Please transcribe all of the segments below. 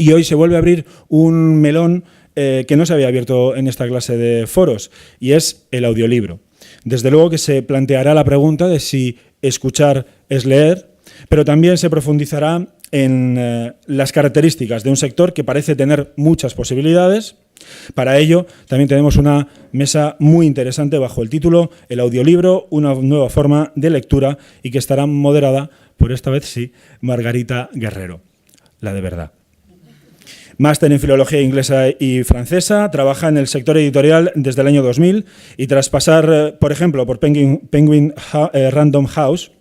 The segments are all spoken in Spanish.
Y hoy se vuelve a abrir un melón que no se había abierto en esta clase de foros, y es el audiolibro. Desde luego que se planteará la pregunta de si escuchar es leer, pero también se profundizará en las características de un sector que parece tener muchas posibilidades. Para ello, también tenemos una mesa muy interesante bajo el título El audiolibro, una nueva forma de lectura, y que estará moderada, por esta vez sí, Margarita Guerrero, la de verdad. Máster en Filología Inglesa y Francesa, trabaja en el sector editorial desde el año 2000 y tras pasar, por ejemplo, por Penguin Random House,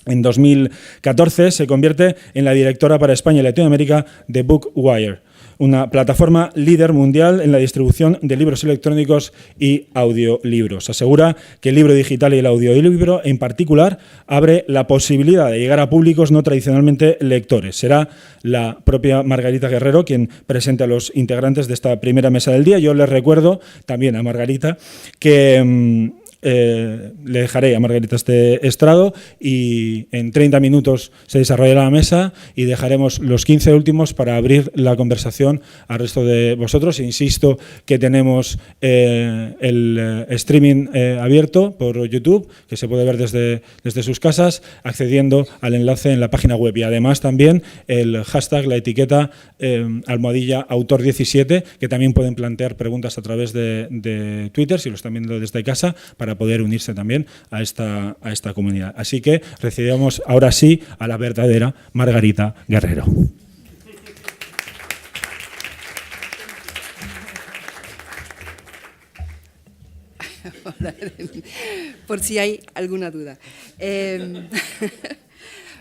en 2014 se convierte en la directora para España y Latinoamérica de Bookwire, una plataforma líder mundial en la distribución de libros electrónicos y audiolibros. Asegura que el libro digital y el audiolibro en particular abre la posibilidad de llegar a públicos no tradicionalmente lectores. Será la propia Margarita Guerrero quien presente a los integrantes de esta primera mesa del día. Yo les recuerdo también a Margarita que le dejaré a Margarita este estrado y en 30 minutos se desarrollará la mesa y dejaremos los 15 últimos para abrir la conversación al resto de vosotros. Insisto que tenemos el streaming abierto por YouTube, que se puede ver desde sus casas, accediendo al enlace en la página web, y además también el hashtag, la etiqueta #autor17, que también pueden plantear preguntas a través de Twitter, si lo están viendo desde casa, para poder unirse también a esta comunidad. Así que recibamos ahora sí a la verdadera Margarita Guerrero. Por si hay alguna duda.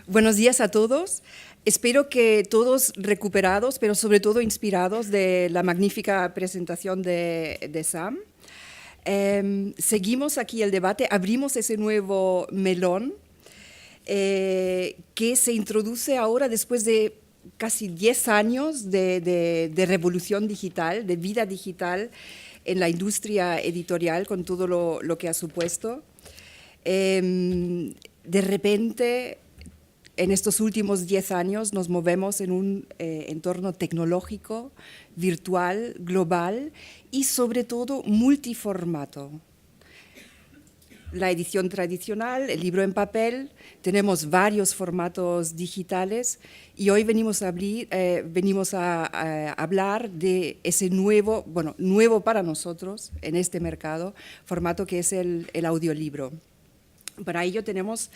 Buenos días a todos. Espero que todos recuperados, pero sobre todo inspirados de la magnífica presentación de Sam. Seguimos aquí el debate, abrimos ese nuevo melón que se introduce ahora después de casi 10 años de revolución digital, de vida digital en la industria editorial, con todo lo que ha supuesto. De repente, en estos últimos 10 años nos movemos en un entorno tecnológico, virtual, global y sobre todo multiformato. La edición tradicional, el libro en papel, tenemos varios formatos digitales y hoy venimos a hablar de ese nuevo para nosotros en este mercado, formato que es el audiolibro. Para ello tenemos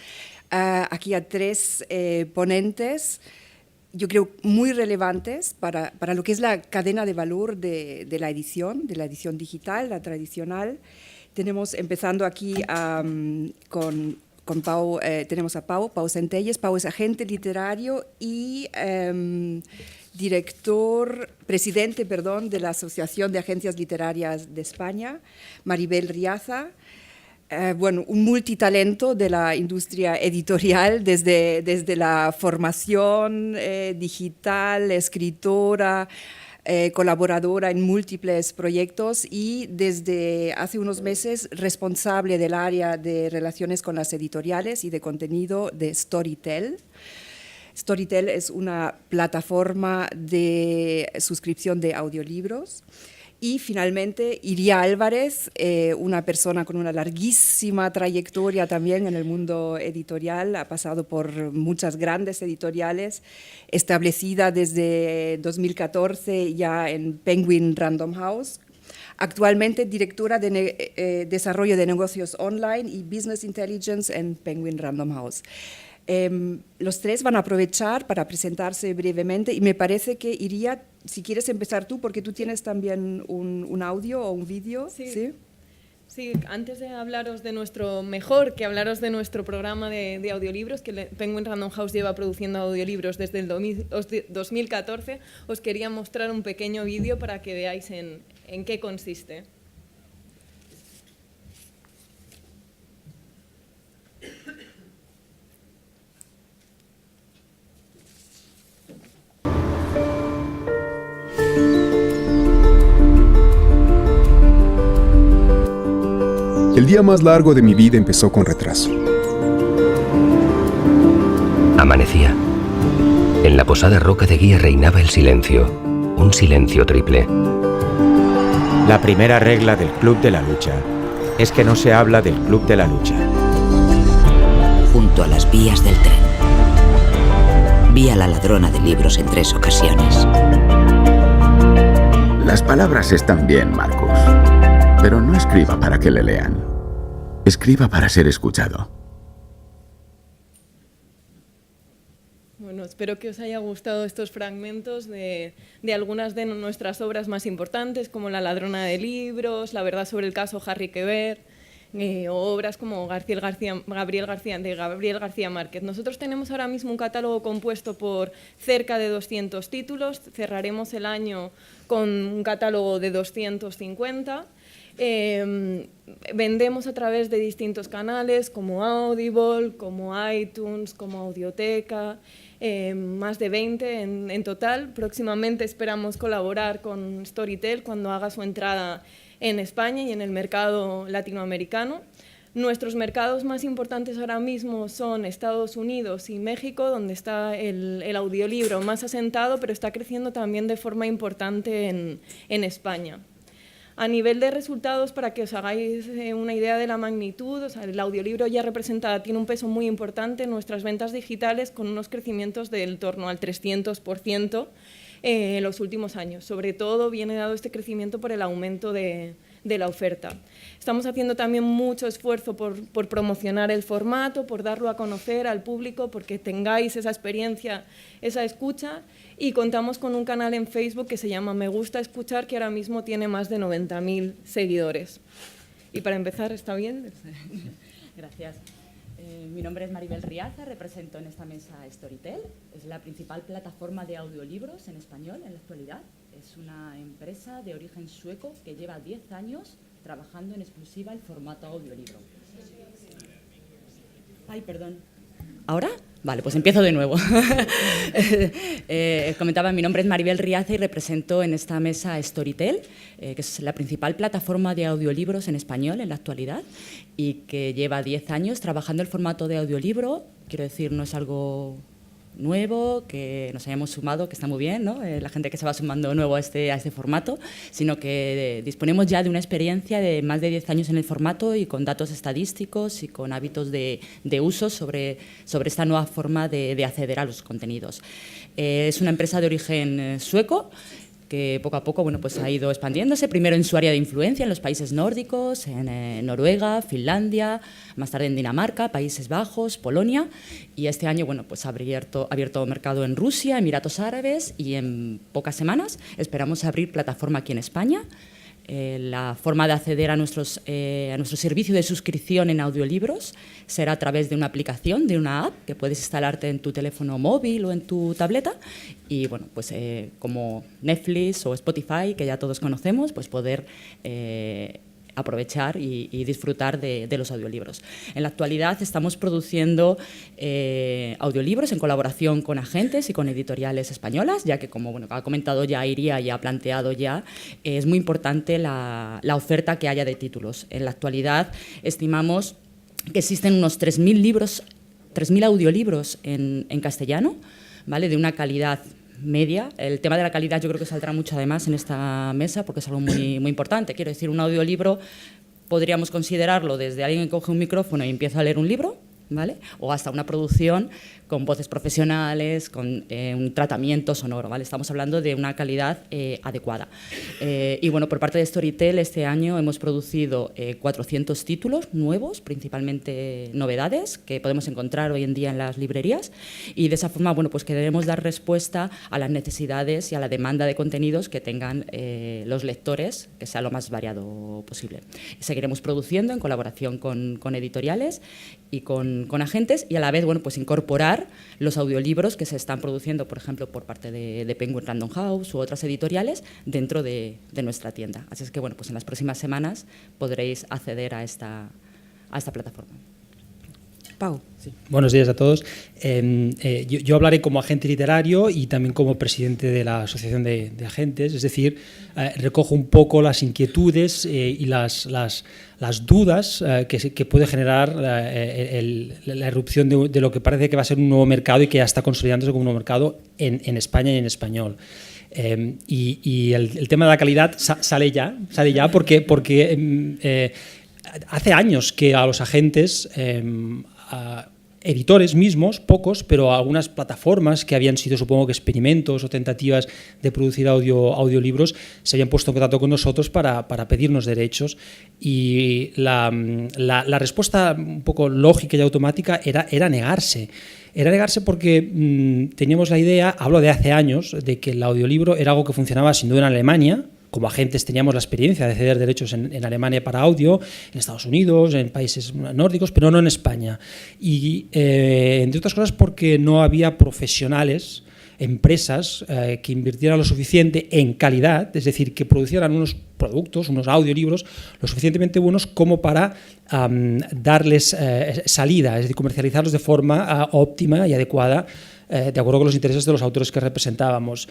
aquí a 3 ponentes, yo creo muy relevantes para lo que es la cadena de valor de la edición digital, la tradicional. Tenemos, empezando aquí con Pau, tenemos a Pau Centelles. Pau es agente literario y presidente de la Asociación de Agencias Literarias de España. Maribel Riaza, un multitalento de la industria editorial, desde la formación digital, escritora, colaboradora en múltiples proyectos y desde hace unos meses responsable del área de relaciones con las editoriales y de contenido de Storytel. Storytel es una plataforma de suscripción de audiolibros. Y finalmente Iria Álvarez, una persona con una larguísima trayectoria también en el mundo editorial, ha pasado por muchas grandes editoriales, establecida desde 2014 ya en Penguin Random House, actualmente directora de desarrollo de negocios online y business intelligence en Penguin Random House. Los 3 van a aprovechar para presentarse brevemente y me parece que Iria, si quieres empezar tú, porque tú tienes también un audio o un vídeo. Sí, antes de hablaros de que hablaros de nuestro programa de audiolibros, que Penguin Random House lleva produciendo audiolibros desde el 2014, os quería mostrar un pequeño vídeo para que veáis en qué consiste. El día más largo de mi vida empezó con retraso. Amanecía. En la posada Roca de Guía reinaba el silencio, un silencio triple. La primera regla del Club de la Lucha es que no se habla del Club de la Lucha. Junto a las vías del tren. Vi a la ladrona de libros en 3 ocasiones. Las palabras están bien, Marcus, pero no escriba para que le lean. Escriba para ser escuchado. Bueno, espero que os haya gustado estos fragmentos de algunas de nuestras obras más importantes, como La ladrona de libros, La verdad sobre el caso Harry Quebert, o obras como Gabriel García Márquez. Nosotros tenemos ahora mismo un catálogo compuesto por cerca de 200 títulos, cerraremos el año con un catálogo de 250. Vendemos a través de distintos canales como Audible, como iTunes, como Audioteca, más de 20 en total. Próximamente esperamos colaborar con Storytel cuando haga su entrada en España y en el mercado latinoamericano. Nuestros mercados más importantes ahora mismo son Estados Unidos y México, donde está el audiolibro más asentado, pero está creciendo también de forma importante en España. A nivel de resultados, para que os hagáis una idea de la magnitud, o sea, el audiolibro ya tiene un peso muy importante en nuestras ventas digitales, con unos crecimientos del torno al 300% en los últimos años. Sobre todo viene dado este crecimiento por el aumento de la oferta. Estamos haciendo también mucho esfuerzo por promocionar el formato, por darlo a conocer al público, porque tengáis esa experiencia, esa escucha, y contamos con un canal en Facebook que se llama Me Gusta Escuchar, que ahora mismo tiene más de 90.000 seguidores. Y para empezar, ¿está bien? Gracias. Mi nombre es Maribel Riaza, represento en esta mesa Storytel. Es la principal plataforma de audiolibros en español en la actualidad. Es una empresa de origen sueco que lleva 10 años trabajando en exclusiva el formato audiolibro. Ay, perdón. ¿Ahora? Vale, pues empiezo de nuevo. Comentaba, mi nombre es Maribel Riaza y represento en esta mesa Storytel, que es la principal plataforma de audiolibros en español en la actualidad y que lleva 10 años trabajando el formato de audiolibro. Quiero decir, no es algo nuevo, que nos hayamos sumado, que está muy bien, ¿no? La gente que se va sumando nuevo a este formato, sino que disponemos ya de una experiencia de más de 10 años en el formato y con datos estadísticos y con hábitos de uso sobre esta nueva forma de acceder a los contenidos. Es una empresa de origen sueco, que poco a poco pues ha ido expandiéndose, primero en su área de influencia, en los países nórdicos, en Noruega, Finlandia, más tarde en Dinamarca, Países Bajos, Polonia, y este año pues ha abierto mercado en Rusia, Emiratos Árabes, y en pocas semanas esperamos abrir plataforma aquí en España. La forma de acceder a nuestro servicio de suscripción en audiolibros será a través de una aplicación, de una app que puedes instalarte en tu teléfono móvil o en tu tableta y como Netflix o Spotify, que ya todos conocemos, pues poder aprovechar y disfrutar de los audiolibros. En la actualidad estamos produciendo audiolibros en colaboración con agentes y con editoriales españolas, ya que, como ha comentado ya Iria y ha planteado ya, es muy importante la oferta que haya de títulos. En la actualidad estimamos que existen unos 3.000 audiolibros en castellano, ¿vale?, de una calidad media. El tema de la calidad yo creo que saldrá mucho además en esta mesa porque es algo muy, muy importante. Quiero decir, un audiolibro podríamos considerarlo desde alguien que coge un micrófono y empieza a leer un libro, ¿vale?, o hasta una producción con voces profesionales, con un tratamiento sonoro, ¿vale? Estamos hablando de una calidad adecuada. Y por parte de Storytel este año hemos producido 400 títulos nuevos, principalmente novedades, que podemos encontrar hoy en día en las librerías, y de esa forma pues queremos dar respuesta a las necesidades y a la demanda de contenidos que tengan los lectores, que sea lo más variado posible. Seguiremos produciendo en colaboración con editoriales y con agentes, y a la vez pues incorporar los audiolibros que se están produciendo, por ejemplo, por parte de Penguin Random House u otras editoriales dentro de nuestra tienda. Así es que pues en las próximas semanas podréis acceder a esta plataforma. Pau. Sí. Buenos días a todos. Yo hablaré como agente literario y también como presidente de la Asociación de Agentes, es decir, recojo un poco las inquietudes y las dudas que puede generar la irrupción de lo que parece que va a ser un nuevo mercado y que ya está consolidándose como un nuevo mercado en España y en español. Y el tema de la calidad sale ya porque hace años que a los agentes, editores mismos, pocos, pero algunas plataformas que habían sido, supongo que experimentos o tentativas de producir audiolibros, se habían puesto en contacto con nosotros para pedirnos derechos, y la respuesta un poco lógica y automática era negarse. Era negarse porque teníamos la idea, hablo de hace años, de que el audiolibro era algo que funcionaba sin duda en Alemania. Como agentes teníamos la experiencia de ceder derechos en Alemania para audio, en Estados Unidos, en países nórdicos, pero no en España. Y entre otras cosas porque no había profesionales, empresas que invirtieran lo suficiente en calidad, es decir, que producieran unos productos, unos audiolibros, lo suficientemente buenos como para darles salida, es decir, comercializarlos de forma óptima y adecuada, de acuerdo con los intereses de los autores que representábamos.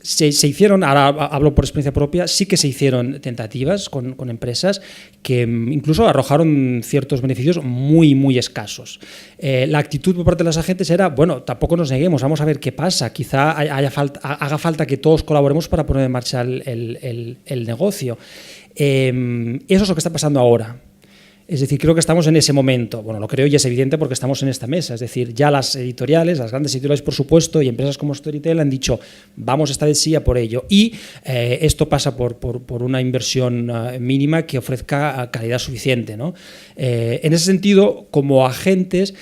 Se hicieron, ahora hablo por experiencia propia, sí que se hicieron tentativas con empresas que incluso arrojaron ciertos beneficios muy, muy escasos. La actitud por parte de los agentes era, bueno, tampoco nos neguemos, vamos a ver qué pasa, quizá haga falta que todos colaboremos para poner en marcha el negocio. Eso es lo que está pasando ahora. Es decir, creo que estamos en ese momento. Bueno, lo creo y es evidente porque estamos en esta mesa. Es decir, ya las editoriales, las grandes editoriales, por supuesto, y empresas como Storytel han dicho, vamos esta vez sí a por ello. Y esto pasa por una inversión mínima que ofrezca calidad suficiente, ¿no? En ese sentido, como agentes,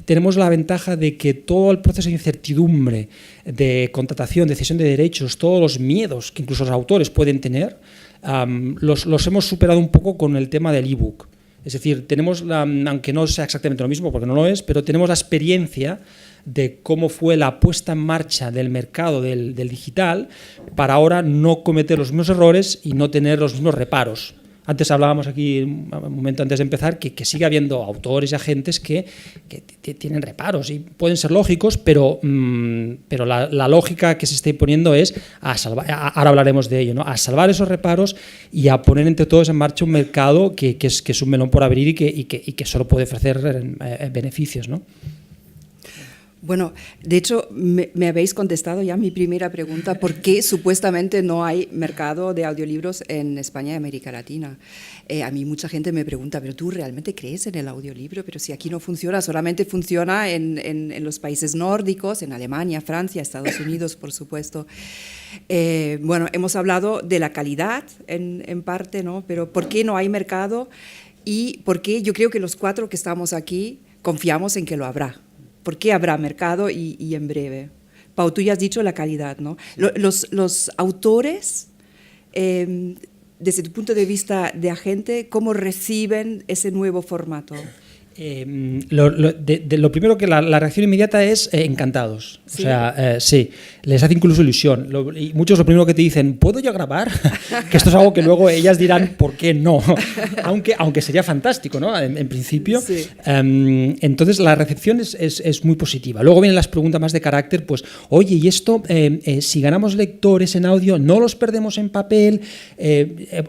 tenemos la ventaja de que todo el proceso de incertidumbre, de contratación, de cesión de derechos, todos los miedos que incluso los autores pueden tener, los hemos superado un poco con el tema del ebook. Es decir, tenemos, aunque no sea exactamente lo mismo, porque no lo es, pero tenemos la experiencia de cómo fue la puesta en marcha del mercado del digital para ahora no cometer los mismos errores y no tener los mismos reparos. Antes hablábamos aquí, un momento antes de empezar, que sigue habiendo autores y agentes que tienen reparos y pueden ser lógicos, pero la lógica que se está imponiendo es ahora hablaremos de ello, ¿no? A salvar esos reparos y a poner entre todos en marcha un mercado que es un melón por abrir y que solo puede ofrecer beneficios, ¿no? Bueno, de hecho, me habéis contestado ya mi primera pregunta, ¿por qué supuestamente no hay mercado de audiolibros en España y América Latina? A mí mucha gente me pregunta, ¿pero tú realmente crees en el audiolibro? Pero si aquí no funciona, solamente funciona en los países nórdicos, en Alemania, Francia, Estados Unidos, por supuesto. Bueno, hemos hablado de la calidad en parte, ¿no? Pero ¿por qué no hay mercado? Y ¿por qué yo creo que los cuatro que estamos aquí confiamos en que lo habrá? ¿Por qué habrá mercado y en breve? Pau, tú ya has dicho la calidad, ¿no? Los autores, desde tu punto de vista de agente, ¿cómo reciben ese nuevo formato? Lo primero que la reacción inmediata es encantados. ¿Sí? O sea, sí, les hace incluso ilusión. Y muchos lo primero que te dicen, ¿puedo yo grabar? Que esto es algo que luego ellas dirán, ¿por qué no? aunque sería fantástico, ¿no? En principio. Sí. Entonces la recepción es muy positiva. Luego vienen las preguntas más de carácter, pues, oye, ¿y esto, si ganamos lectores en audio, no los perdemos en papel?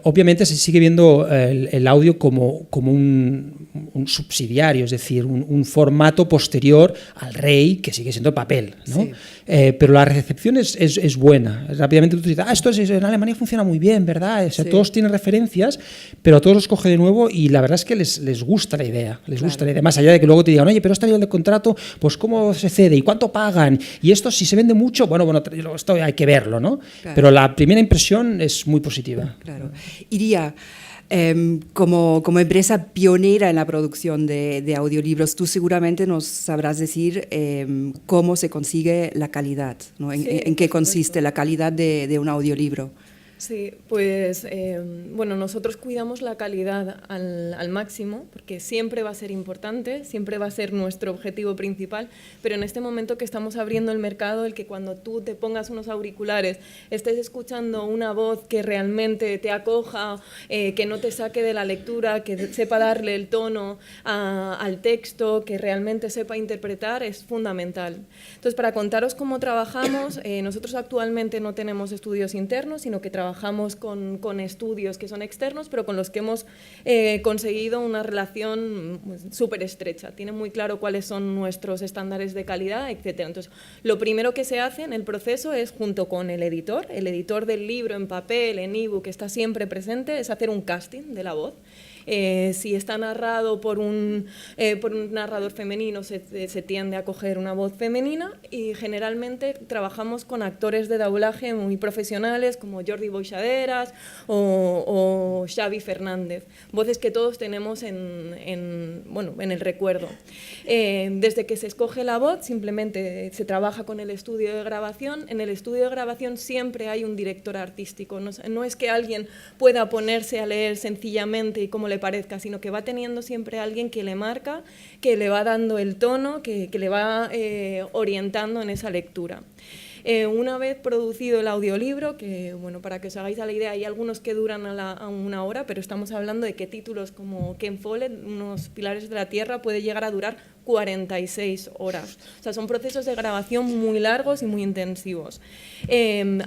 Obviamente se sigue viendo el audio como un subsidiario, es decir, un formato posterior al rey, que sigue siendo papel, ¿no? Sí. Pero la recepción es buena. Rápidamente tú dices, esto en Alemania funciona muy bien, ¿verdad? O sea, Sí. todos tienen referencias, pero a todos los coge de nuevo y la verdad es que les gusta la idea. Gusta la idea. Más allá de que luego te digan, oye, pero este nivel de contrato, pues ¿cómo se cede? ¿Y cuánto pagan? Y esto, si se vende mucho, bueno, esto hay que verlo, ¿no? Claro. Pero la primera impresión es muy positiva. Claro. Iría, como empresa pionera en la producción de audiolibros, tú seguramente nos sabrás decir cómo se consigue la calidad, ¿no? Sí, en qué por consiste supuesto. la calidad de un audiolibro. Sí, pues bueno, nosotros cuidamos la calidad al máximo, porque siempre va a ser importante, siempre va a ser nuestro objetivo principal, pero en este momento que estamos abriendo el mercado, el que cuando tú te pongas unos auriculares estés escuchando una voz que realmente te acoja, que no te saque de la lectura, que sepa darle el tono al texto, que realmente sepa interpretar, es fundamental. Entonces, para contaros cómo trabajamos, nosotros actualmente no tenemos estudios internos, sino que trabajamos con estudios que son externos, pero con los que hemos conseguido una relación súper estrecha. Tienen muy claro cuáles son nuestros estándares de calidad, etc. Entonces, lo primero que se hace en el proceso es, junto con el editor del libro en papel, en ebook, que está siempre presente, es hacer un casting de la voz. Si está narrado por un narrador femenino, se tiende a coger una voz femenina, y generalmente trabajamos con actores de doblaje muy profesionales como Jordi Boixaderas o Xavi Fernández, voces que todos tenemos en el recuerdo. Desde que se escoge la voz, simplemente se trabaja con el estudio de grabación. En el estudio de grabación siempre hay un director artístico, no es que alguien pueda ponerse a leer sencillamente y como le parezca, sino que va teniendo siempre alguien que le marca, que le va dando el tono, que le va orientando en esa lectura. Una vez producido el audiolibro, que bueno, para que os hagáis a la idea, hay algunos que duran a 1 hora, pero estamos hablando de que títulos como Ken Follett, Unos pilares de la tierra, puede llegar a durar 46 horas. O sea, son procesos de grabación muy largos y muy intensivos.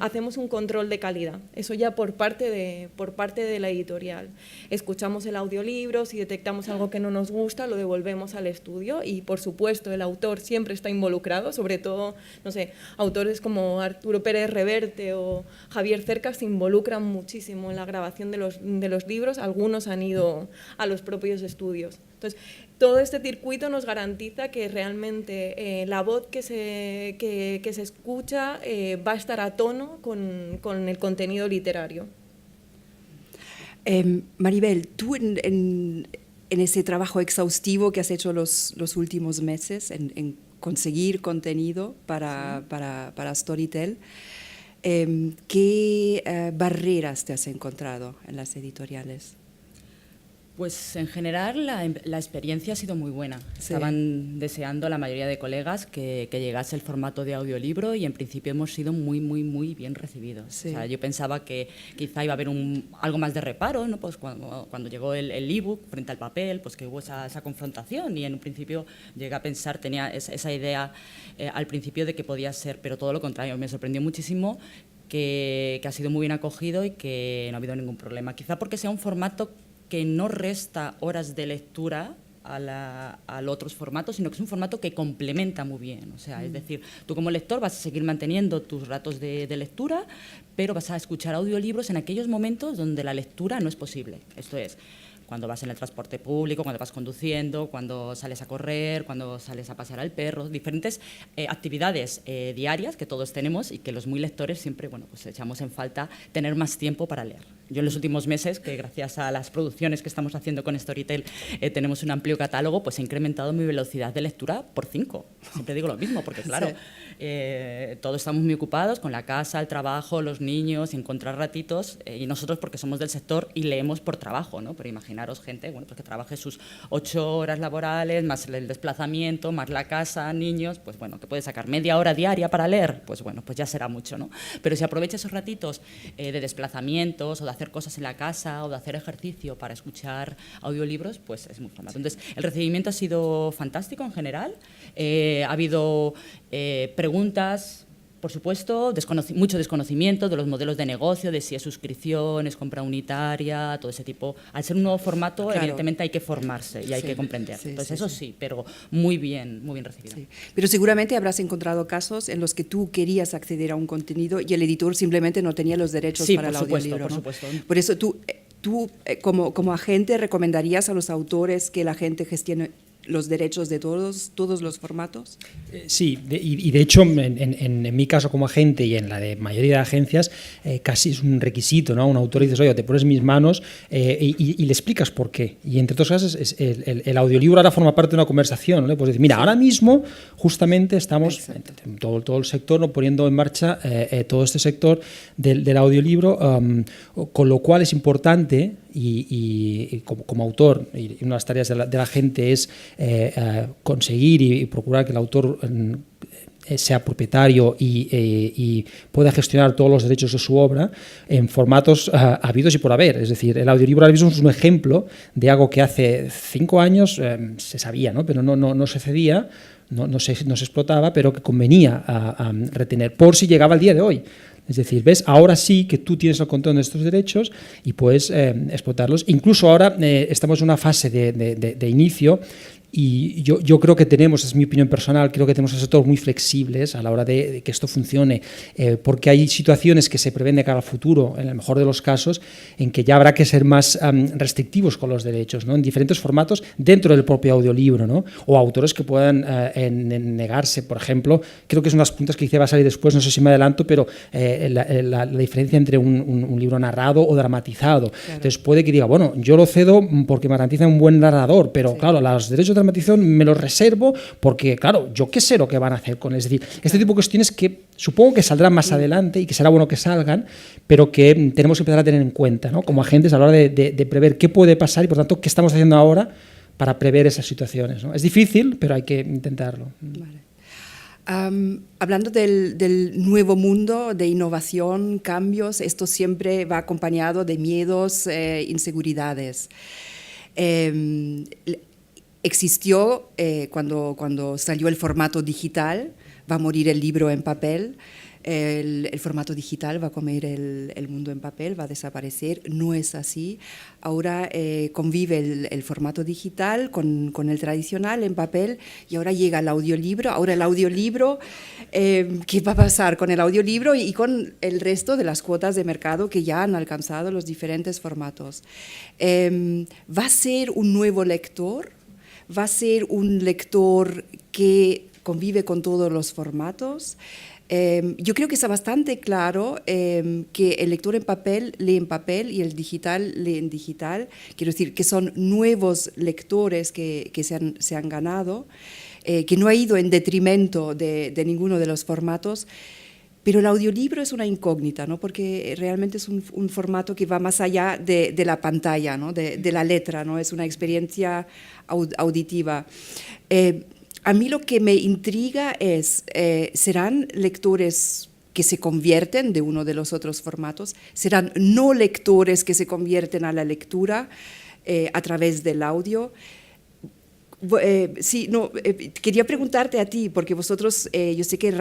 Hacemos un control de calidad, eso ya por parte de la editorial. Escuchamos el audiolibro, si detectamos algo que no nos gusta, lo devolvemos al estudio y, por supuesto, el autor siempre está involucrado, sobre todo, no sé, autores como Arturo Pérez Reverte o Javier Cercas se involucran muchísimo en la grabación de los libros, algunos han ido a los propios estudios. Entonces, todo este circuito nos garantiza que realmente la voz que se escucha va a estar a tono con el contenido literario. Maribel, tú en ese trabajo exhaustivo que has hecho los últimos meses en conseguir contenido para Storytel, ¿qué barreras te has encontrado en las editoriales? Pues en general la experiencia ha sido muy buena. Sí. Estaban deseando la mayoría de colegas que llegase el formato de audiolibro y en principio hemos sido muy, muy, muy bien recibidos. Sí. O sea, yo pensaba que quizá iba a haber algo más de reparo, ¿no? Pues cuando llegó el ebook frente al papel, pues que hubo esa confrontación y en un principio llegué a pensar, tenía esa idea al principio de que podía ser, pero todo lo contrario, me sorprendió muchísimo que ha sido muy bien acogido y que no ha habido ningún problema. Quizá porque sea un formato que no resta horas de lectura al otros formatos, sino que es un formato que complementa muy bien. O sea, es decir, tú como lector vas a seguir manteniendo tus ratos de lectura, pero vas a escuchar audiolibros en aquellos momentos donde la lectura no es posible. Esto es, cuando vas en el transporte público, cuando vas conduciendo, cuando sales a correr, cuando sales a pasear al perro, diferentes actividades diarias que todos tenemos y que los muy lectores siempre, bueno, pues echamos en falta tener más tiempo para leer. Yo en los últimos meses, que gracias a las producciones que estamos haciendo con Storytel tenemos un amplio catálogo, pues he incrementado mi velocidad de lectura por 5. Siempre digo lo mismo, porque claro, todos estamos muy ocupados con la casa, el trabajo, los niños, encontrar ratitos, y nosotros porque somos del sector y leemos por trabajo, ¿no? Pero imaginaros gente, bueno, pues que trabaje sus 8 horas laborales, más el desplazamiento, más la casa, niños, pues bueno, que puede sacar media hora diaria para leer, pues bueno, pues ya será mucho, ¿no? Pero si aprovecha esos ratitos de desplazamientos o de hacer cosas en la casa o de hacer ejercicio para escuchar audiolibros, pues es muy formato. Entonces, el recibimiento ha sido fantástico en general. Ha habido preguntas, por supuesto, mucho desconocimiento de los modelos de negocio, de si es suscripción, es compra unitaria, todo ese tipo. Al ser un nuevo formato, claro, evidentemente hay que formarse y hay que comprender. Entonces, eso sí, pero muy bien recibido. Sí. Pero seguramente habrás encontrado casos en los que tú querías acceder a un contenido y el editor simplemente no tenía los derechos para el audiolibro, ¿no? Por supuesto. Por eso tú como agente, ¿recomendarías a los autores que la gente gestione los derechos de todos los formatos? Sí, y de hecho en mi caso como agente y en la de mayoría de agencias casi es un requisito, ¿no? Un autor dices, oye, te pones en mis manos y le explicas por qué. Y entre otras cosas el audiolibro ahora forma parte de una conversación, ¿no? Le puedes decir, mira, ahora mismo justamente estamos en todo el sector, ¿no? Poniendo en marcha todo este sector del audiolibro, con lo cual es importante y como autor, y una de las tareas de la gente es conseguir y procurar que el autor sea propietario y pueda gestionar todos los derechos de su obra en formatos habidos y por haber. Es decir, el audiolibro ahora mismo es un ejemplo de algo que hace 5 años se sabía, ¿no? Pero no se cedía, no se explotaba, pero que convenía a retener por si llegaba el día de hoy. Es decir, ves, ahora sí que tú tienes el control de estos derechos y puedes explotarlos. Incluso ahora estamos en una fase de inicio y yo creo que tenemos, es mi opinión personal, creo que tenemos que ser todos muy flexibles a la hora de que esto funcione, porque hay situaciones que se prevén de cara al futuro, en el mejor de los casos, en que ya habrá que ser más restrictivos con los derechos, ¿no? En diferentes formatos dentro del propio audiolibro, ¿no? O autores que puedan negarse, por ejemplo, creo que es unas puntas que quizá va a salir después, no sé si me adelanto, pero la diferencia entre un libro narrado o dramatizado. Claro. Entonces puede que diga, bueno, yo lo cedo porque me garantiza un buen narrador, pero sí, claro, los derechos de dramatización me los reservo porque, claro, yo qué sé lo que van a hacer con él. Es decir, este tipo de cuestiones que supongo que saldrán más adelante y que será bueno que salgan, pero que tenemos que empezar a tener en cuenta, ¿no? Como agentes a la hora de prever qué puede pasar y, por tanto, qué estamos haciendo ahora para prever esas situaciones, ¿no? Es difícil, pero hay que intentarlo. Vale. Hablando del nuevo mundo, de innovación, cambios, esto siempre va acompañado de miedos, inseguridades. Existió cuando salió el formato digital, va a morir el libro en papel, el formato digital va a comer el mundo en papel, va a desaparecer. No es así. Ahora convive el formato digital con el tradicional en papel y ahora llega el audiolibro. Ahora el audiolibro, ¿qué va a pasar con el audiolibro y con el resto de las cuotas de mercado que ya han alcanzado los diferentes formatos? ¿Va a ser un nuevo lector? ¿Va a ser un lector que convive con todos los formatos? Yo creo que está bastante claro que el lector en papel lee en papel y el digital lee en digital. Quiero decir que son nuevos lectores que se han ganado, que no ha ido en detrimento de ninguno de los formatos. Pero el audiolibro es una incógnita, ¿no? Porque realmente es un formato que va más allá de la pantalla, ¿no? de la letra, ¿no? Es una experiencia auditiva. A mí lo que me intriga es, ¿serán lectores que se convierten de uno de los otros formatos? ¿Serán no lectores que se convierten a la lectura a través del audio? Quería preguntarte a ti, porque vosotros, yo sé que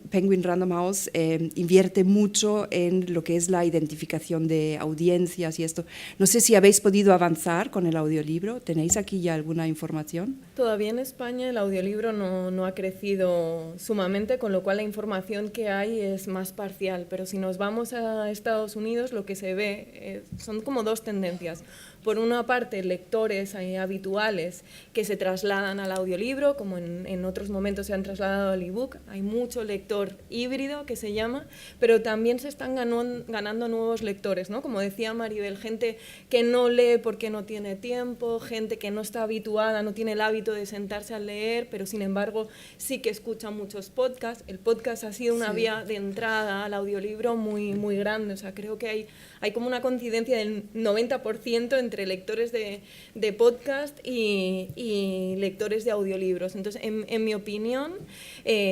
Penguin Random House invierte mucho en lo que es la identificación de audiencias y esto. No sé si habéis podido avanzar con el audiolibro. ¿Tenéis aquí ya alguna información? Todavía en España el audiolibro no ha crecido sumamente, con lo cual la información que hay es más parcial. Pero si nos vamos a Estados Unidos, lo que se ve son como dos tendencias. Por una parte, lectores habituales que se trasladan al audiolibro, como en otros momentos se han trasladado al ebook. Hay mucho lector híbrido, que se llama, pero también se están ganando nuevos lectores, ¿no? Como decía Maribel, gente que no lee porque no tiene tiempo, gente que no está habituada, no tiene el hábito de sentarse a leer, pero sin embargo sí que escucha muchos podcasts. El podcast ha sido una vía de entrada al audiolibro muy, muy grande. O sea, creo que hay como una coincidencia del 90% entre lectores de podcast y lectores de audiolibros. Entonces, en mi opinión,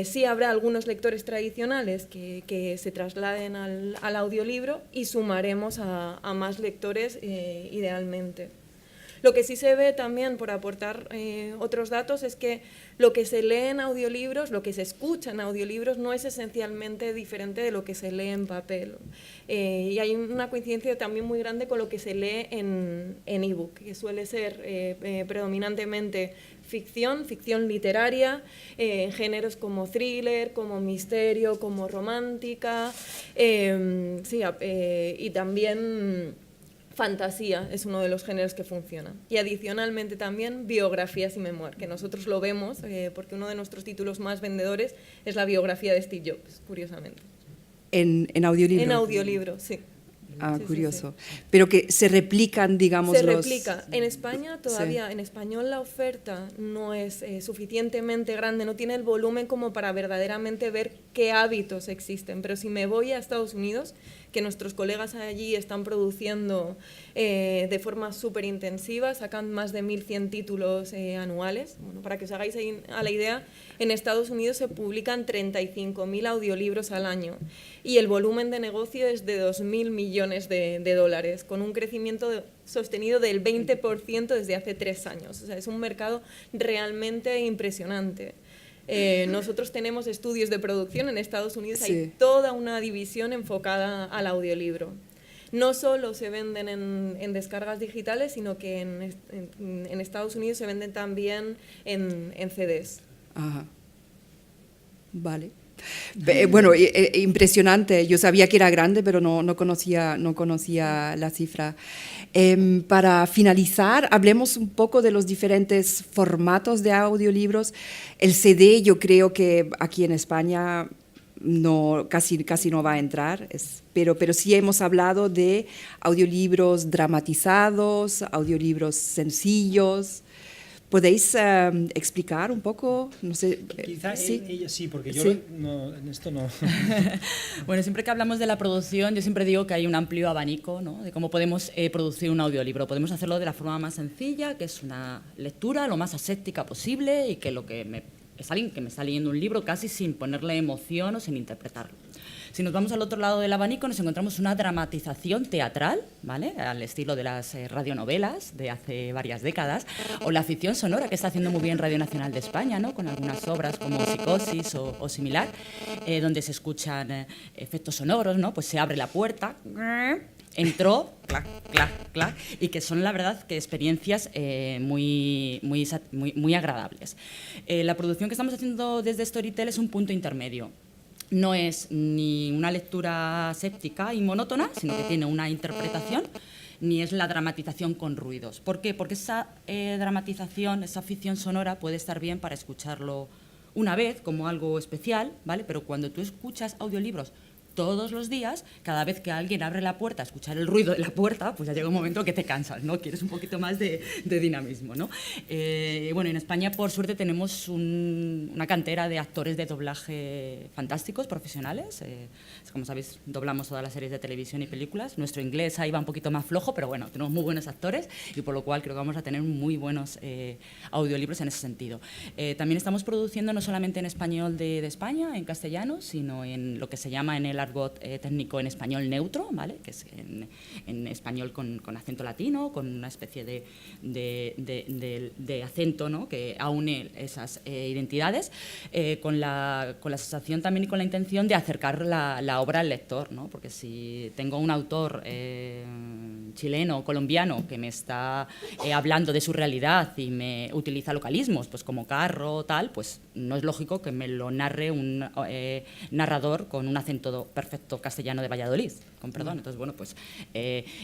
sí habrá algunos lectores tradicionales que se trasladen al audiolibro y sumaremos a más lectores idealmente. Lo que sí se ve también, por aportar otros datos, es que lo que se lee en audiolibros, lo que se escucha en audiolibros, no es esencialmente diferente de lo que se lee en papel. Y hay una coincidencia también muy grande con lo que se lee en ebook, que suele ser predominantemente ficción literaria, géneros como thriller, como misterio, como romántica, y también fantasía es uno de los géneros que funciona. Y adicionalmente también biografías y memoir, que nosotros lo vemos porque uno de nuestros títulos más vendedores es la biografía de Steve Jobs, curiosamente. ¿En audiolibro? En audiolibro, sí. Ah, sí, curioso. Sí, sí. Pero que se replican, digamos, se los... replica. En España todavía, sí. En español la oferta no es suficientemente grande, no tiene el volumen como para verdaderamente ver qué hábitos existen. Pero si me voy a Estados Unidos, que nuestros colegas allí están produciendo de forma súper intensiva, sacan más de 1.100 títulos anuales. Bueno, para que os hagáis a la idea, en Estados Unidos se publican 35.000 audiolibros al año y el volumen de negocio es de 2.000 millones de dólares, con un crecimiento sostenido del 20% desde hace 3 años. O sea, es un mercado realmente impresionante. Nosotros tenemos estudios de producción en Estados Unidos, sí. Hay toda una división enfocada al audiolibro. No solo se venden en descargas digitales, sino que en Estados Unidos se venden también en CDs. Ajá. Vale. Bueno, impresionante. Yo sabía que era grande, pero no conocía la cifra. Para finalizar, hablemos un poco de los diferentes formatos de audiolibros. El CD, yo creo que aquí en España casi no va a entrar, pero sí hemos hablado de audiolibros dramatizados, audiolibros sencillos. ¿Podéis explicar un poco? No sé. Quizá ¿sí? ella sí, porque yo ¿sí? en esto no. Bueno, siempre que hablamos de la producción, yo siempre digo que hay un amplio abanico, ¿no?, de cómo podemos producir un audiolibro. Podemos hacerlo de la forma más sencilla, que es una lectura lo más aséptica posible y que es alguien que me está leyendo un libro casi sin ponerle emoción o sin interpretarlo. Si nos vamos al otro lado del abanico, nos encontramos una dramatización teatral, ¿vale?, al estilo de las radionovelas de hace varias décadas, o la ficción sonora que está haciendo muy bien Radio Nacional de España, ¿no?, con algunas obras como Psicosis o similar, donde se escuchan efectos sonoros, ¿no?, pues se abre la puerta, entró, clac, clac, clac, y que son, la verdad, que experiencias muy agradables. La producción que estamos haciendo desde Storytel es un punto intermedio. No es ni una lectura aséptica y monótona, sino que tiene una interpretación, ni es la dramatización con ruidos. ¿Por qué? Porque esa dramatización, esa ficción sonora puede estar bien para escucharlo una vez como algo especial, ¿vale? Pero cuando tú escuchas audiolibros todos los días, cada vez que alguien abre la puerta, escuchar el ruido de la puerta, pues ya llega un momento que te cansas, ¿no? Quieres un poquito más de dinamismo, ¿no? Bueno, en España, por suerte, tenemos una cantera de actores de doblaje fantásticos, profesionales. Como sabéis, doblamos todas las series de televisión y películas. Nuestro inglés ahí va un poquito más flojo, pero bueno, tenemos muy buenos actores y por lo cual creo que vamos a tener muy buenos audiolibros en ese sentido. También estamos produciendo no solamente en español de España, en castellano, sino en lo que se llama en el argot técnico en español neutro, ¿vale?, que es en español con acento latino, con una especie de acento, ¿no?, que aúne esas identidades, con la sensación también y con la intención de acercar la obra al lector, ¿no?, porque si tengo un autor chileno o colombiano que me está hablando de su realidad y me utiliza localismos, pues como carro, tal, pues no es lógico que me lo narre un narrador con un acento perfecto castellano de Valladolid, con perdón. Entonces, bueno, pues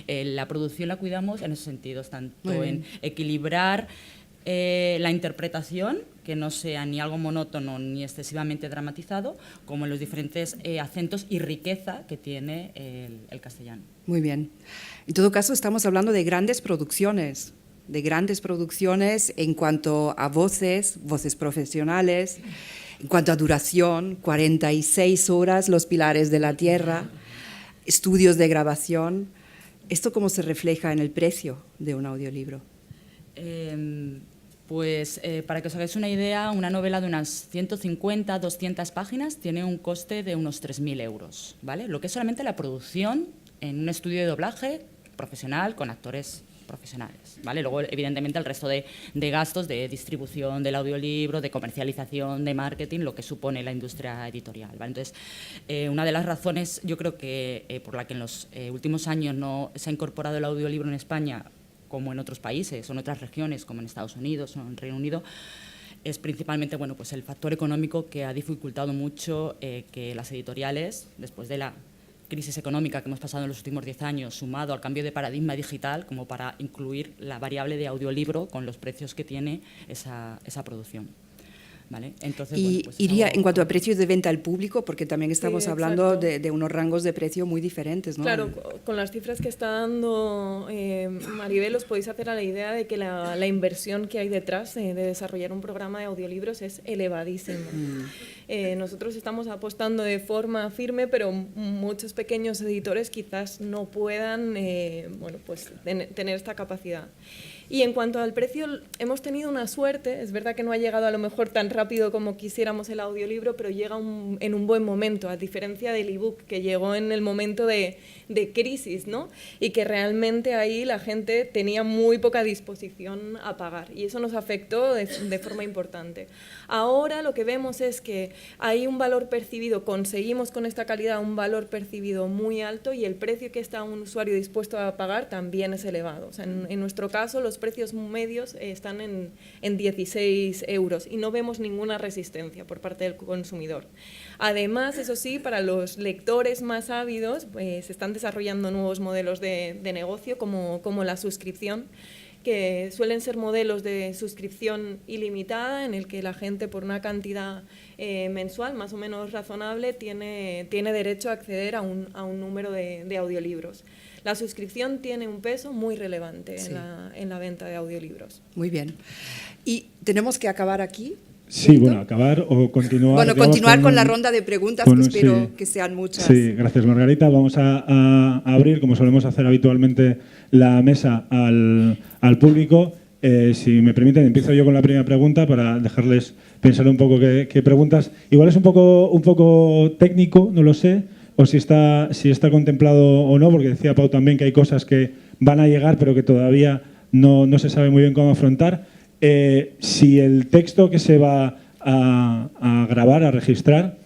la producción la cuidamos en esos sentidos, tanto en equilibrar la interpretación, que no sea ni algo monótono ni excesivamente dramatizado, como en los diferentes acentos y riqueza que tiene el castellano. Muy bien. En todo caso, estamos hablando de grandes producciones en cuanto a voces profesionales, en cuanto a duración, 46 horas, Los Pilares de la Tierra, estudios de grabación. ¿Esto cómo se refleja en el precio de un audiolibro? Pues para que os hagáis una idea, una novela de unas 150, 200 páginas tiene un coste de unos 3.000 euros, ¿vale? Lo que es solamente la producción en un estudio de doblaje profesional con actores profesionales, ¿vale? Luego, evidentemente, el resto de gastos de distribución del audiolibro, de comercialización, de marketing, lo que supone la industria editorial, ¿vale? Entonces, una de las razones, yo creo que por la que en los últimos años no se ha incorporado el audiolibro en España, como en otros países o en otras regiones, como en Estados Unidos o en Reino Unido, es principalmente, bueno, pues el factor económico que ha dificultado mucho que las editoriales, después de la crisis económica que hemos pasado en los últimos 10 años, sumado al cambio de paradigma digital, como para incluir la variable de audiolibro con los precios que tiene esa producción. ¿Vale? Entonces, y bueno, pues iría en cuanto a precios de venta al público, porque también estamos hablando exacto. de unos rangos de precio muy diferentes, ¿no? Claro, con las cifras que está dando Maribel, os podéis hacer a la idea de que la inversión que hay detrás de desarrollar un programa de audiolibros es elevadísima. Nosotros estamos apostando de forma firme, pero muchos pequeños editores quizás no puedan pues tener esta capacidad. Y en cuanto al precio, hemos tenido una suerte, es verdad que no ha llegado a lo mejor tan rápido como quisiéramos el audiolibro, pero llega en un buen momento, a diferencia del ebook, que llegó en el momento de crisis, ¿no? Y que realmente ahí la gente tenía muy poca disposición a pagar, y eso nos afectó de forma importante. Ahora lo que vemos es que hay un valor percibido, conseguimos con esta calidad un valor percibido muy alto, y el precio que está un usuario dispuesto a pagar también es elevado. O sea, en nuestro caso, los precios medios están en 16 euros y no vemos ninguna resistencia por parte del consumidor. Además, eso sí, para los lectores más ávidos, pues, se están desarrollando nuevos modelos de negocio como la suscripción, que suelen ser modelos de suscripción ilimitada en el que la gente por una cantidad mensual más o menos razonable tiene derecho a acceder a un número de audiolibros. La suscripción tiene un peso muy relevante en la venta de audiolibros. Muy bien. ¿Y tenemos que acabar aquí? Sí, bueno, acabar o continuar. Bueno, continuar con la ronda de preguntas, que espero que sean muchas. Sí, gracias, Margarita. Vamos a abrir, como solemos hacer habitualmente, la mesa al público. Si me permiten, empiezo yo con la primera pregunta para dejarles pensar un poco qué preguntas. Igual es un poco técnico, no lo sé, o si está contemplado o no, porque decía Pau también que hay cosas que van a llegar pero que todavía no se sabe muy bien cómo afrontar. Si el texto que se va a grabar, a registrar,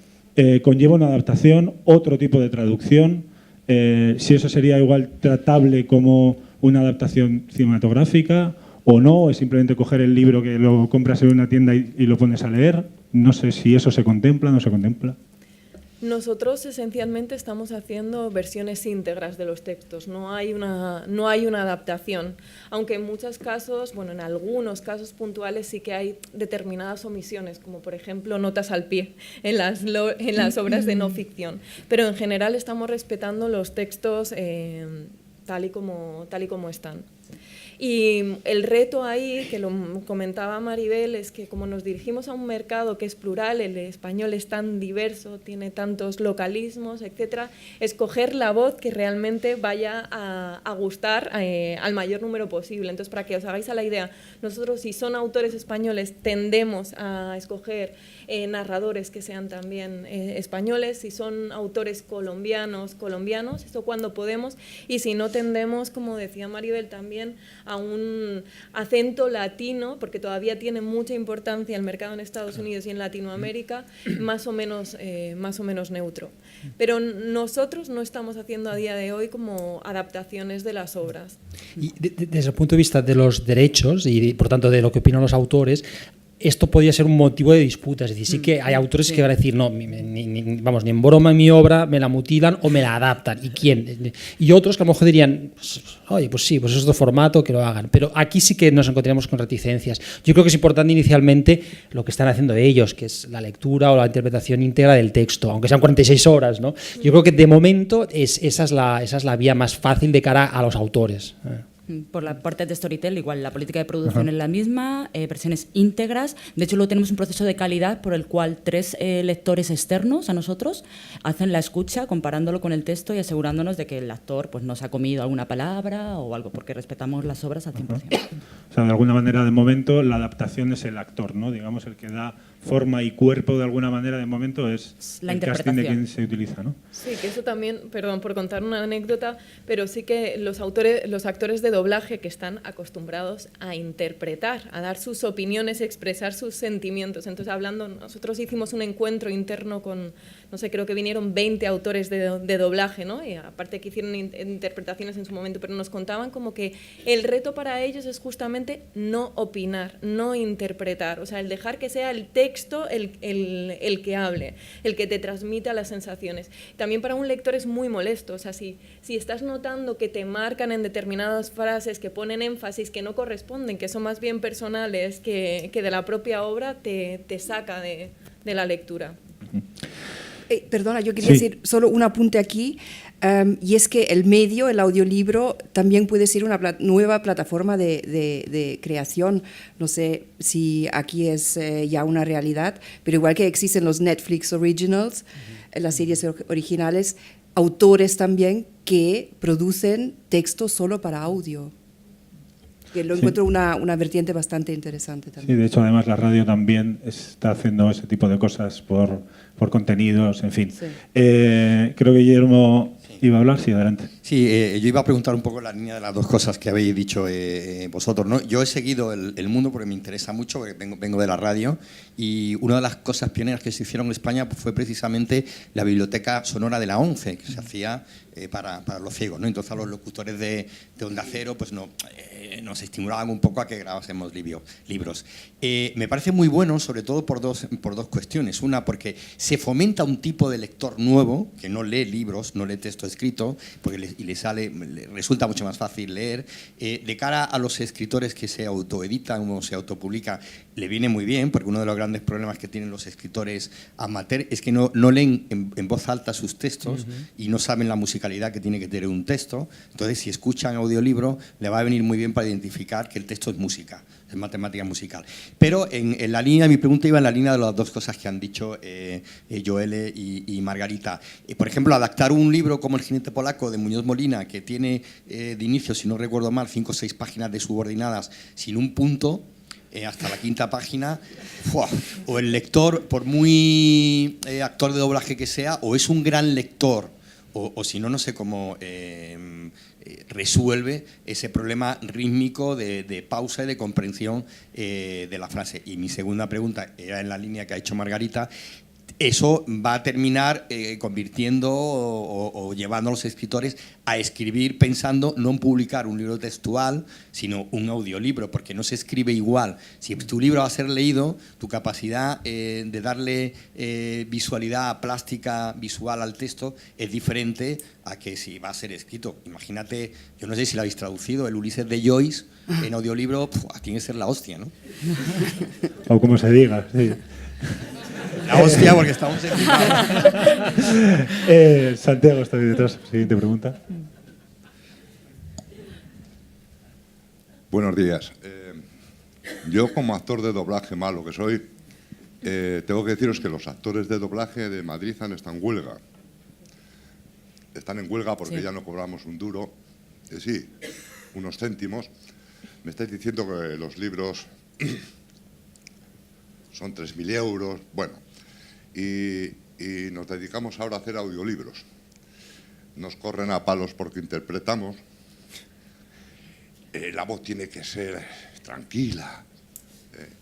conlleva una adaptación, otro tipo de traducción, si eso sería igual tratable como una adaptación cinematográfica o no, o es simplemente coger el libro que lo compras en una tienda y lo pones a leer. No sé si eso se contempla o no se contempla. Nosotros esencialmente estamos haciendo versiones íntegras de los textos, no hay una adaptación, aunque en muchos casos, en algunos casos puntuales sí que hay determinadas omisiones, como por ejemplo notas al pie en las obras de no ficción, pero en general estamos respetando los textos tal y como están. Y el reto ahí, que lo comentaba Maribel, es que como nos dirigimos a un mercado que es plural, el español es tan diverso, tiene tantos localismos, etcétera, escoger la voz que realmente vaya a gustar al mayor número posible. Entonces, para que os hagáis a la idea, nosotros, si son autores españoles, tendemos a escoger narradores que sean también españoles, si son autores colombianos, esto cuando podemos, y si no, tendemos, como decía Maribel también, a un acento latino, porque todavía tiene mucha importancia el mercado en Estados Unidos y en Latinoamérica, más o menos neutro. Pero nosotros no estamos haciendo a día de hoy como adaptaciones de las obras. Y desde el punto de vista de los derechos y, por tanto, de lo que opinan los autores, esto podría ser un motivo de disputa. Es decir, sí que hay autores que van a decir, no, ni en broma en mi obra me la mutilan o me la adaptan. ¿Y quién? Y otros que a lo mejor dirían, oye, pues sí, pues es otro formato, que lo hagan. Pero aquí sí que nos encontramos con reticencias. Yo creo que es importante inicialmente lo que están haciendo ellos, que es la lectura o la interpretación íntegra del texto, aunque sean 46 horas, ¿no? Yo creo que de momento esa es la vía más fácil de cara a los autores. Por la parte de Storytel, igual la política de producción es la misma, versiones íntegras. De hecho, luego tenemos un proceso de calidad por el cual 3 lectores externos a nosotros hacen la escucha comparándolo con el texto y asegurándonos de que el actor pues, no se ha comido alguna palabra o algo, porque respetamos las obras al 100%. O sea, de alguna manera, de momento, la adaptación es el actor, ¿no? Digamos, el que da forma y cuerpo, de alguna manera, de momento, es la el casting de quien se utiliza, ¿no? Sí, que eso también, perdón por contar una anécdota, pero sí que los actores de doblaje que están acostumbrados a interpretar, a dar sus opiniones, expresar sus sentimientos. Entonces, nosotros hicimos un encuentro interno con no sé, creo que vinieron 20 autores de doblaje, ¿no? Y aparte que hicieron interpretaciones en su momento, pero nos contaban como que el reto para ellos es justamente no opinar, no interpretar, o sea, el dejar que sea el texto el que hable, el que te transmita las sensaciones. También para un lector es muy molesto, o sea, si estás notando que te marcan en determinadas frases, que ponen énfasis que no corresponden, que son más bien personales que de la propia obra, te saca de la lectura. Perdona, yo quería decir solo un apunte aquí, y es que el medio, el audiolibro, también puede ser una nueva plataforma de creación. No sé si aquí es ya una realidad, pero igual que existen los Netflix Originals, las series originales, autores también que producen textos solo para audio. Que lo encuentro una vertiente bastante interesante también. Sí, de hecho, además, la radio también está haciendo ese tipo de cosas por contenidos, en fin. Sí. Creo que Guillermo iba a hablar, sí, adelante. Sí, yo iba a preguntar un poco en la línea de las dos cosas que habéis dicho vosotros, ¿no? Yo he seguido el mundo porque me interesa mucho, porque vengo de la radio, y una de las cosas pioneras que se hicieron en España fue precisamente la biblioteca sonora de la ONCE, que se hacía para los ciegos, ¿no? Entonces a los locutores de Onda Cero pues nos estimulaban un poco a que grabásemos libros. Me parece muy bueno, sobre todo por dos cuestiones. Una, porque se fomenta un tipo de lector nuevo, que no lee libros, no lee texto escrito, porque le resulta mucho más fácil leer. De cara a los escritores que se autoeditan o se autopublican, le viene muy bien, porque uno de los grandes problemas que tienen los escritores amateur es que no leen en voz alta sus textos y no saben la musicalidad que tiene que tener un texto. Entonces, si escuchan audiolibro, le va a venir muy bien para identificar que el texto es música, es matemática musical. Pero en la línea, mi pregunta iba en la línea de las dos cosas que han dicho Joelle y Margarita. Por ejemplo, adaptar un libro como El jinete polaco de Muñoz Molina, que tiene de inicio, si no recuerdo mal, 5 o 6 páginas de subordinadas sin un punto, hasta la 5ª página, ¡fua! O el lector, por muy actor de doblaje que sea, o es un gran lector, o si no, no sé cómo resuelve ese problema rítmico de pausa y de comprensión de la frase. Y mi segunda pregunta era en la línea que ha hecho Margarita. Eso va a terminar convirtiendo o llevando a los escritores a escribir pensando no en publicar un libro textual, sino un audiolibro, porque no se escribe igual. Si tu libro va a ser leído, tu capacidad de darle visualidad plástica, visual al texto, es diferente a que si va a ser escrito. Imagínate, yo no sé si lo habéis traducido, el Ulises de Joyce en audiolibro, tiene que ser la hostia, ¿no? O como se diga, sí. La hostia, porque estamos en Santiago está ahí detrás. Siguiente pregunta. Buenos días. Yo, como actor de doblaje malo que soy, tengo que deciros que los actores de doblaje de Madrid están en huelga. Están en huelga porque ya no cobramos un duro, sí, unos céntimos. Me estáis diciendo que los libros son 3.000 euros, bueno, y nos dedicamos ahora a hacer audiolibros. Nos corren a palos porque interpretamos. La voz tiene que ser tranquila,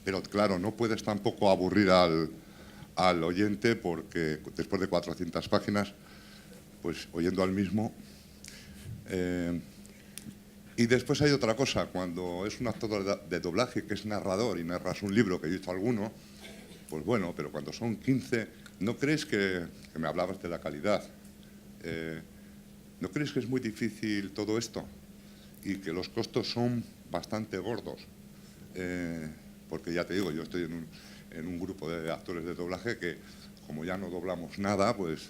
pero claro, no puedes tampoco aburrir al oyente porque después de 400 páginas, pues oyendo al mismo. Y después hay otra cosa, cuando es un actor de doblaje que es narrador y narras un libro, que he visto alguno, pues bueno, pero cuando son 15, ¿no crees que me hablabas de la calidad? ¿No crees que es muy difícil todo esto? Y que los costos son bastante gordos. Porque ya te digo, yo estoy en un grupo de actores de doblaje que, como ya no doblamos nada, pues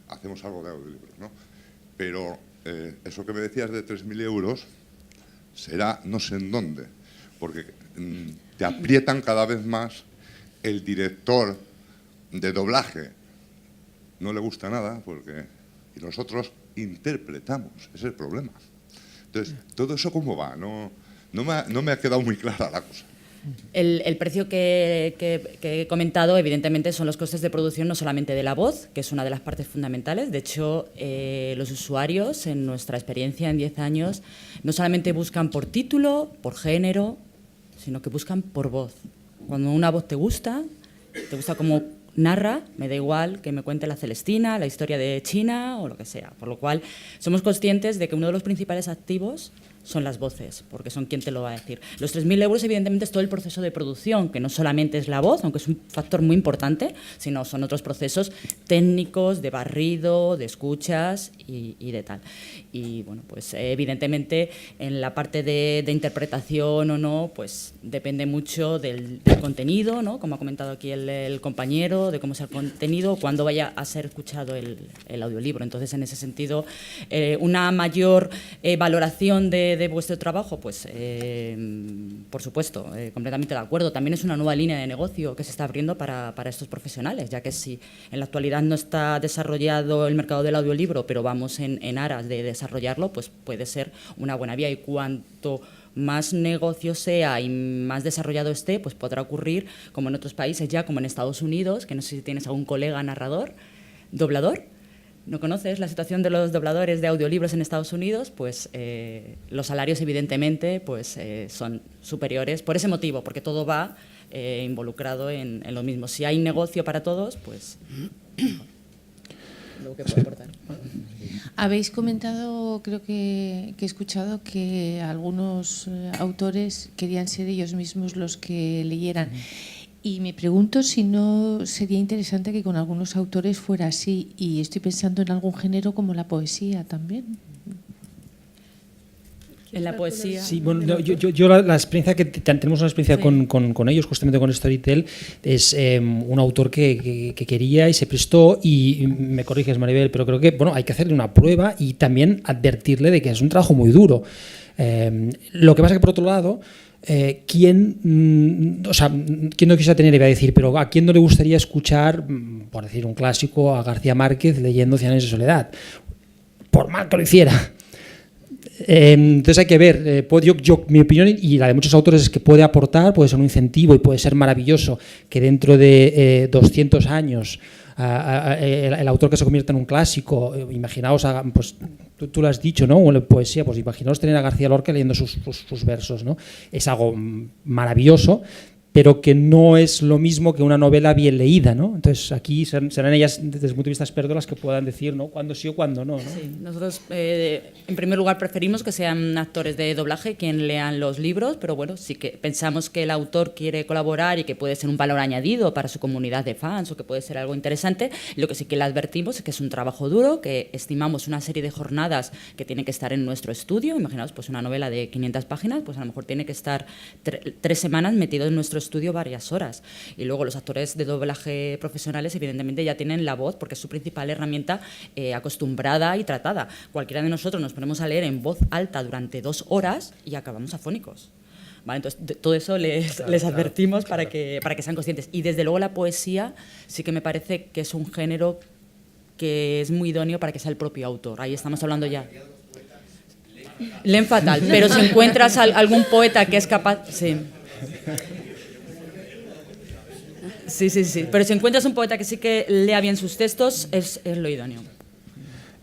hacemos algo de audiolibros, ¿no? Pero eso que me decías de 3.000 euros será no sé en dónde, porque te aprietan cada vez más. El director de doblaje no le gusta nada y nosotros interpretamos, ese es el problema. Entonces, ¿todo eso cómo va? No me ha quedado muy clara la cosa. El precio que he comentado, evidentemente, son los costes de producción no solamente de la voz, que es una de las partes fundamentales. De hecho, los usuarios, en nuestra experiencia en 10 años, no solamente buscan por título, por género, sino que buscan por voz. Cuando una voz te gusta cómo narra, me da igual que me cuente la Celestina, la historia de China o lo que sea. Por lo cual, somos conscientes de que uno de los principales activos son las voces, porque son quien te lo va a decir. Los 3.000 euros, evidentemente, es todo el proceso de producción, que no solamente es la voz, aunque es un factor muy importante, sino son otros procesos técnicos, de barrido, de escuchas y de tal. Y, bueno, pues evidentemente, en la parte de interpretación o no, pues depende mucho del contenido, ¿no? Como ha comentado aquí el compañero, de cómo sea el contenido, cuándo vaya a ser escuchado el audiolibro. Entonces, en ese sentido, una mayor valoración de vuestro trabajo, pues por supuesto, completamente de acuerdo. También es una nueva línea de negocio que se está abriendo para estos profesionales, ya que si en la actualidad no está desarrollado el mercado del audiolibro, pero vamos en aras de desarrollarlo, pues puede ser una buena vía. Y cuanto más negocio sea y más desarrollado esté, pues podrá ocurrir, como en otros países ya, como en Estados Unidos, que no sé si tienes algún colega narrador, doblador. ¿No conoces la situación de los dobladores de audiolibros en Estados Unidos? Pues los salarios, evidentemente, pues, son superiores por ese motivo, porque todo va involucrado en lo mismo. Si hay negocio para todos, pues... Lo que puedo aportar. Habéis comentado, creo que he escuchado, que algunos autores querían ser ellos mismos los que leyeran. Y me pregunto si no sería interesante que con algunos autores fuera así, y estoy pensando en algún género como la poesía también. En la poesía. Sí, bueno, yo la experiencia que tenemos una experiencia sí. con ellos, justamente con Storytel, es un autor que quería y se prestó, y me corriges, Maribel, pero creo que bueno, hay que hacerle una prueba y también advertirle de que es un trabajo muy duro. Lo que pasa que por otro lado, ¿quién no quisiera tener, iba a decir, pero a quién no le gustaría escuchar, por decir un clásico, a García Márquez leyendo 100 años de soledad? Por mal que lo hiciera. Entonces hay que ver, mi opinión y la de muchos autores es que puede aportar, puede ser un incentivo y puede ser maravilloso que dentro de 200 años el autor que se convierta en un clásico, imaginaos, pues tú lo has dicho, ¿no? O la poesía, pues imaginaos tener a García Lorca leyendo sus versos, ¿no? Es algo maravilloso, pero que no es lo mismo que una novela bien leída, ¿no? Entonces aquí serán ellas, desde el punto de vista experto, las que puedan decir, ¿no?, cuándo sí o cuándo no, ¿no? Sí, nosotros en primer lugar preferimos que sean actores de doblaje quien lean los libros, pero bueno, sí que pensamos que el autor quiere colaborar y que puede ser un valor añadido para su comunidad de fans o que puede ser algo interesante. Lo que sí que le advertimos es que es un trabajo duro, que estimamos una serie de jornadas que tienen que estar en nuestro estudio. Imaginaos, pues una novela de 500 páginas, pues a lo mejor tiene que estar 3 semanas metido en nuestro estudio varias horas. Y luego los actores de doblaje profesionales evidentemente ya tienen la voz, porque es su principal herramienta acostumbrada y tratada. Cualquiera de nosotros nos ponemos a leer en voz alta durante 2 horas y acabamos afónicos. Vale, entonces todo eso les advertimos para que sean conscientes. Y desde luego la poesía sí que me parece que es un género que es muy idóneo para que sea el propio autor. Ahí estamos hablando ya. Leen fatal, pero si encuentras algún poeta que es capaz... Sí. Sí. Pero si encuentras un poeta que sí que lea bien sus textos, es lo idóneo.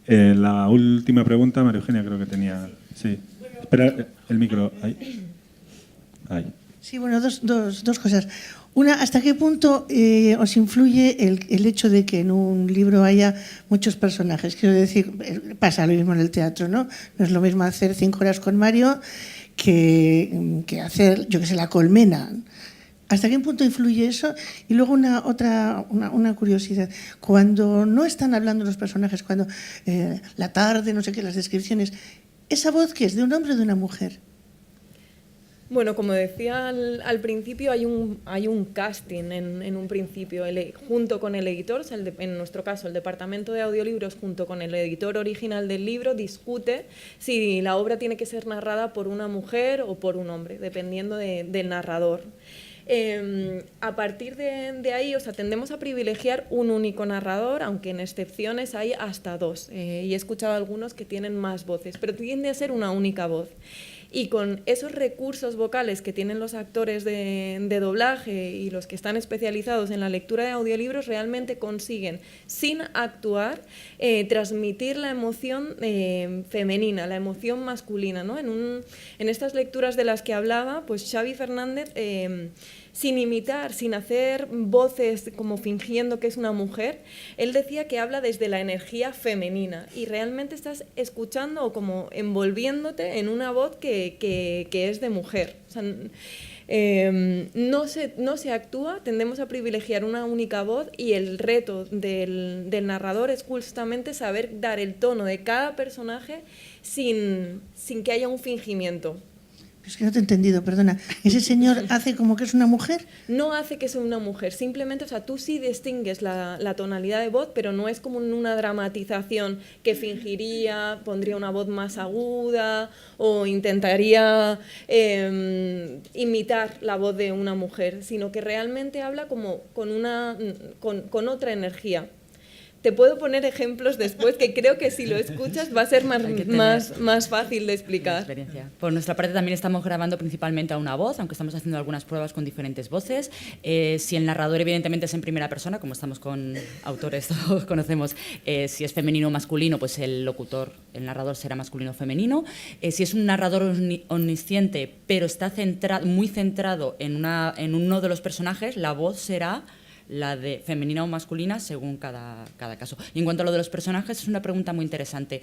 La última pregunta, María Eugenia, creo que tenía... Sí. Espera, el micro. Ahí. Sí, bueno, dos cosas. Una, ¿hasta qué punto os influye el hecho de que en un libro haya muchos personajes? Quiero decir, pasa lo mismo en el teatro, ¿no? No es lo mismo hacer 5 horas con Mario que hacer, yo qué sé, La Colmena. ¿Hasta qué punto influye eso? Y luego una curiosidad. Cuando no están hablando los personajes, cuando la tarde, no sé qué, las descripciones, ¿esa voz qué es? ¿De un hombre o de una mujer? Bueno, como decía al principio, hay un casting en un principio, junto con el editor, en nuestro caso el departamento de audiolibros junto con el editor original del libro discute si la obra tiene que ser narrada por una mujer o por un hombre, dependiendo del narrador. A partir de ahí, tendemos a privilegiar un único narrador, aunque en excepciones hay hasta 2, y he escuchado algunos que tienen más voces, pero tiende a ser una única voz. Y con esos recursos vocales que tienen los actores de doblaje y los que están especializados en la lectura de audiolibros, realmente consiguen, sin actuar, transmitir la emoción femenina, la emoción masculina, ¿no? En estas lecturas de las que hablaba, pues Xavi Fernández sin imitar, sin hacer voces como fingiendo que es una mujer. Él decía que habla desde la energía femenina y realmente estás escuchando o como envolviéndote en una voz que es de mujer. O sea, no se actúa, tendemos a privilegiar una única voz y el reto del narrador es justamente saber dar el tono de cada personaje sin que haya un fingimiento. Es que no te he entendido, perdona. ¿Ese señor hace como que es una mujer? No hace que sea una mujer, simplemente, o sea, tú sí distingues la tonalidad de voz, pero no es como una dramatización que fingiría, pondría una voz más aguda o intentaría imitar la voz de una mujer, sino que realmente habla como con otra energía. Te puedo poner ejemplos después que creo que si lo escuchas va a ser más fácil de explicar. Por nuestra parte también estamos grabando principalmente a una voz, aunque estamos haciendo algunas pruebas con diferentes voces. Si el narrador evidentemente es en primera persona, como estamos con autores, todos conocemos, si es femenino o masculino, pues el locutor, el narrador será masculino o femenino. Si es un narrador omnisciente, pero está muy centrado en uno de los personajes, la voz será la de femenina o masculina según cada caso. Y en cuanto a lo de los personajes, es una pregunta muy interesante.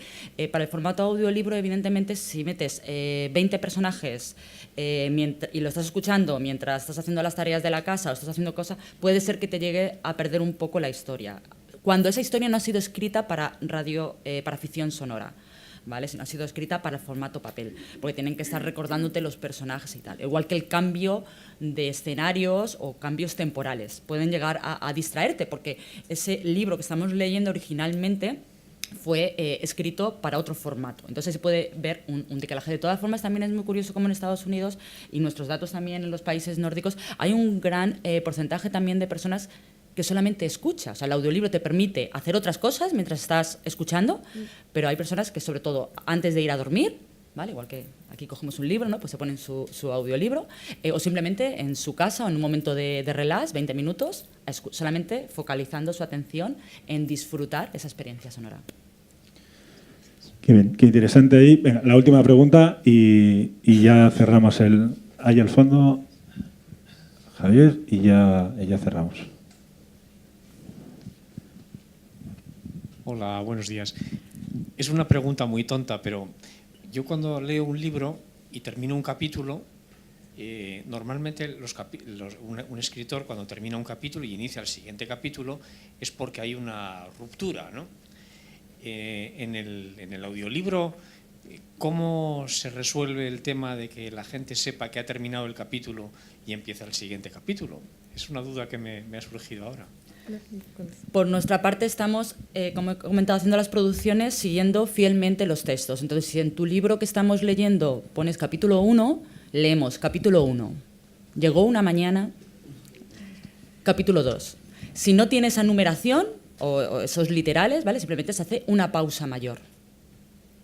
Para el formato audiolibro, evidentemente, si metes 20 personajes y lo estás escuchando mientras estás haciendo las tareas de la casa o estás haciendo cosas, puede ser que te llegue a perder un poco la historia. Cuando esa historia no ha sido escrita para para ficción sonora, ¿vale? Sino ha sido escrita para el formato papel, porque tienen que estar recordándote los personajes y tal. Igual que el cambio de escenarios o cambios temporales. Pueden llegar a distraerte, porque ese libro que estamos leyendo originalmente fue escrito para otro formato. Entonces se puede ver un decalaje. De todas formas, también es muy curioso cómo en Estados Unidos, y nuestros datos también en los países nórdicos, hay un gran porcentaje también de personas que solamente escucha. O sea, el audiolibro te permite hacer otras cosas mientras estás escuchando, pero hay personas que, sobre todo, antes de ir a dormir, ¿vale? Igual que aquí cogemos un libro, ¿no? Pues se ponen su audiolibro, o simplemente en su casa o en un momento de relax, 20 minutos, solamente focalizando su atención en disfrutar esa experiencia sonora. Qué bien, qué interesante ahí. Venga, la última pregunta y ya cerramos ahí al fondo, Javier, y ya cerramos. Hola, buenos días. Es una pregunta muy tonta, pero yo cuando leo un libro y termino un capítulo, normalmente un escritor cuando termina un capítulo y inicia el siguiente capítulo es porque hay una ruptura, ¿no? En el audiolibro, ¿cómo se resuelve el tema de que la gente sepa que ha terminado el capítulo y empieza el siguiente capítulo? Es una duda que me ha surgido ahora. Por nuestra parte estamos, como he comentado, haciendo las producciones siguiendo fielmente los textos. Entonces, si en tu libro que estamos leyendo pones capítulo 1, leemos capítulo 1. Llegó una mañana, capítulo 2. Si no tiene esa numeración o esos literales, ¿vale? Simplemente se hace una pausa mayor,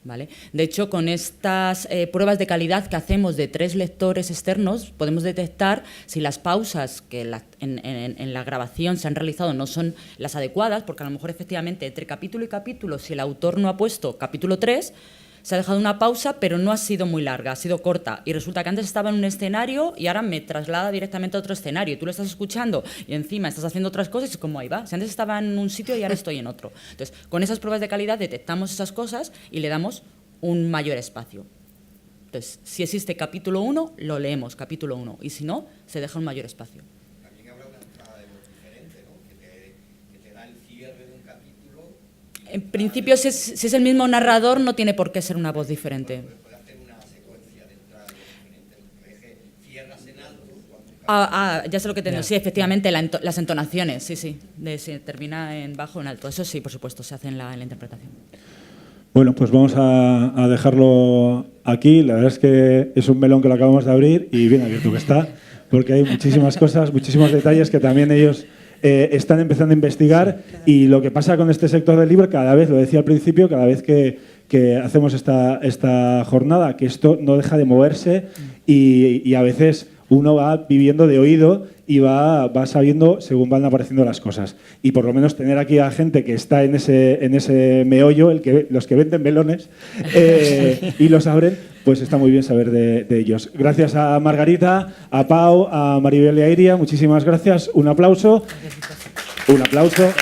¿vale? De hecho, con estas pruebas de calidad que hacemos de 3 lectores externos, podemos detectar si las pausas que en la grabación se han realizado no son las adecuadas, porque a lo mejor efectivamente entre capítulo y capítulo, si el autor no ha puesto capítulo 3, se ha dejado una pausa, pero no ha sido muy larga, ha sido corta. Y resulta que antes estaba en un escenario y ahora me traslada directamente a otro escenario. Y tú lo estás escuchando y encima estás haciendo otras cosas y como ahí va. Si antes estaba en un sitio y ahora estoy en otro. Entonces, con esas pruebas de calidad detectamos esas cosas y le damos un mayor espacio. Entonces, si existe capítulo 1, lo leemos, capítulo 1. Y si no, se deja un mayor espacio. También habrá una entrada de voz diferente, ¿no? Que te da el cierre de un capítulo. En principio, si es el mismo narrador, no tiene por qué ser una voz diferente. Puede hacer una secuencia de entrada de voz diferente. Cierras en alto. Ya sé lo que tengo. Sí, efectivamente, las entonaciones, sí. Si termina en bajo o en alto. Eso sí, por supuesto, se hace en la interpretación. Bueno, pues vamos a dejarlo aquí. La verdad es que es un melón que lo acabamos de abrir y bien abierto que está, porque hay muchísimas cosas, muchísimos detalles que también ellos están empezando a investigar. Y lo que pasa con este sector del libro, cada vez, lo decía al principio, cada vez que hacemos esta jornada, que esto no deja de moverse y a veces uno va viviendo de oído y va sabiendo según van apareciendo las cosas. Y por lo menos tener aquí a gente que está en ese meollo, los que venden melones y los abren, pues está muy bien saber de ellos. Gracias a Margarita, a Pau, a Maribel y a Iria, muchísimas gracias. Un aplauso. Un aplauso.